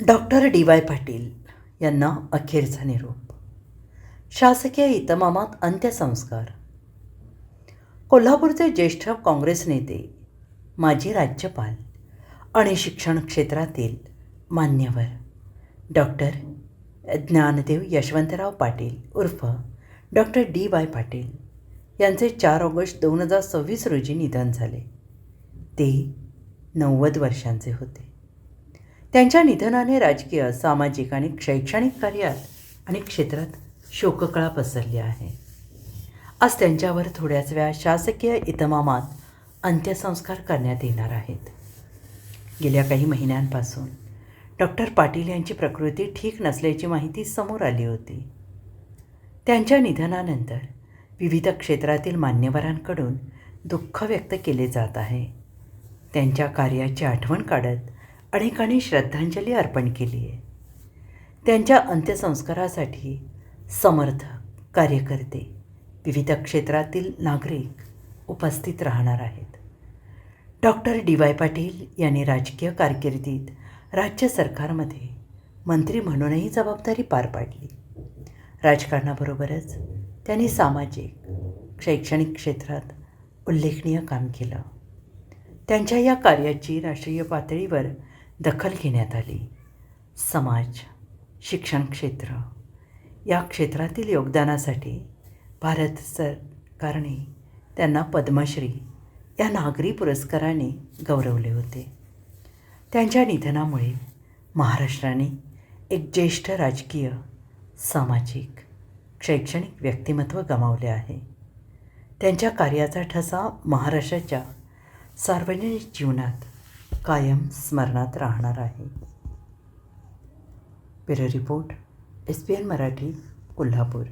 Doctor DY. Patil यांना अखेरचा निरोप. शासकीय इतमामात अंत्यसंस्कार. कोल्हापूरचे ज्येष्ठ काँग्रेस नेते, माजी राज्यपाल आणि शिक्षण क्षेत्रातील मान्यवर डॉक्टर ज्ञानदेव यशवंतराव पाटील उर्फ डॉक्टर डी.वाय. पाटील यांचे 4 ऑगस्ट 2026 रोजी निधन झाले. ते 90 वर्षांचे होते. त्यांच्या निधनाने राजकीय, सामाजिक आणि शैक्षणिक कार्यात आणि क्षेत्रात शोककळा पसरली आहे. आज त्यांच्यावर थोड्याच वेळा शासकीय इतमामात अंत्यसंस्कार करण्यात येणार आहेत. गेल्या काही महिन्यांपासून डॉक्टर पाटील यांची प्रकृती ठीक नसल्याची माहिती समोर आली होती. त्यांच्या निधनानंतर विविध क्षेत्रातील मान्यवरांकडून दुःख व्यक्त केले जात आहे. त्यांच्या कार्याची आठवण काढत अनेकांनी श्रद्धांजली अर्पण केली आहे. त्यांच्या अंत्यसंस्कारासाठी समर्थक, कार्यकर्ते, विविध क्षेत्रातील नागरिक उपस्थित राहणार आहेत. Doctor DY. पाटील यांनी राजकीय कारकिर्दीत राज्य सरकारमध्ये मंत्री म्हणूनही जबाबदारी पार पाडली. राजकारणाबरोबरच त्यांनी सामाजिक, शैक्षणिक क्षेत्रात उल्लेखनीय काम केलं. त्यांच्या या कार्याची राष्ट्रीय पातळीवर दखल घेण्यात आली. समाज, शिक्षण क्षेत्र या क्षेत्रातील योगदानासाठी भारत सरकारने त्यांना पद्मश्री या नागरी पुरस्काराने गौरवले होते. त्यांच्या निधनामुळे महाराष्ट्राने एक ज्येष्ठ राजकीय, सामाजिक, शैक्षणिक व्यक्तिमत्व गमावले आहे. त्यांच्या कार्याचा ठसा महाराष्ट्राच्या सार्वजनिक जीवनात कायम स्मरणात राहणार आहे. Bureau report, SBN Marathi, Kolhapur.